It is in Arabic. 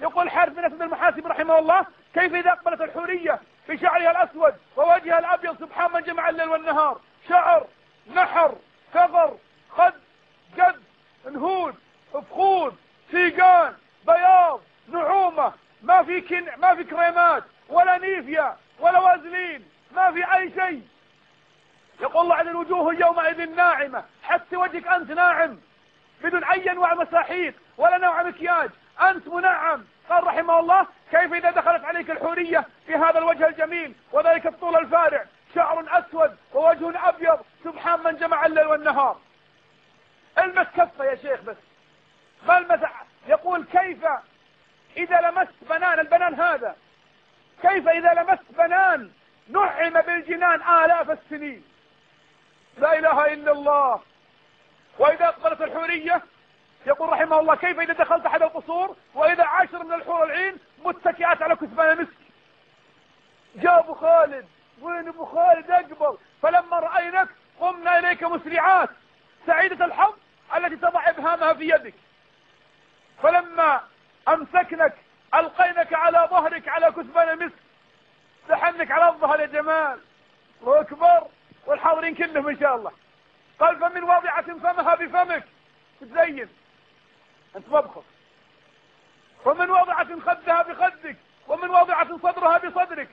يقول حارث بن أسد المحاسب رحمه الله: كيف إذا أقبلت الحورية بشعرها الأسود ووجهها الأبيض سبحان من جمع الليل والنهار، شعر، نحر، كفر، خد، جد، نهود، فخود، سيقان، بياض، نعومة، ما في كريمات ولا نيفيا ولا وازلين، ما في أي شيء. يقول الله: عن الوجوه يومئذ ناعمة، حتى وجهك أنت ناعم بدون أي أنواع مساحيق ولا نوع مكياج، أنت منعم. قال رحمه الله: كيف إذا دخلت عليك الحورية في هذا الوجه الجميل وذلك الطول الفارع، شعر أسود ووجه أبيض، سبحان من جمع الليل والنهار. المس كفة يا شيخ بس، ما المسح. يقول: كيف إذا لمست بنان، البنان هذا، كيف إذا لمست بنان نعم بالجنان آلاف السنين. لا إله إلا الله. وإذا أقبلت الحورية يقول رحمه الله: كيف إذا دخلت أحد القصور وإذا 10 من الحور العين متكئات على كثبان مسك. جاء أبو خالد، وين أبو خالد؟ أقبل. فلما رأيناك قمنا إليك مسرعات، سعيدة الحظ التي تضع إبهامها في يدك. فلما أمسكنك ألقينك على ظهرك على كثبان مسك، سحنك على الظهر يا جمال. الله أكبر. والحاضرين كلهم إن شاء الله. قال: فمن واضعة فمها بفمك، تزين أنت مبخص. ومن واضعة خدها بخدك، ومن واضعة صدرها بصدرك،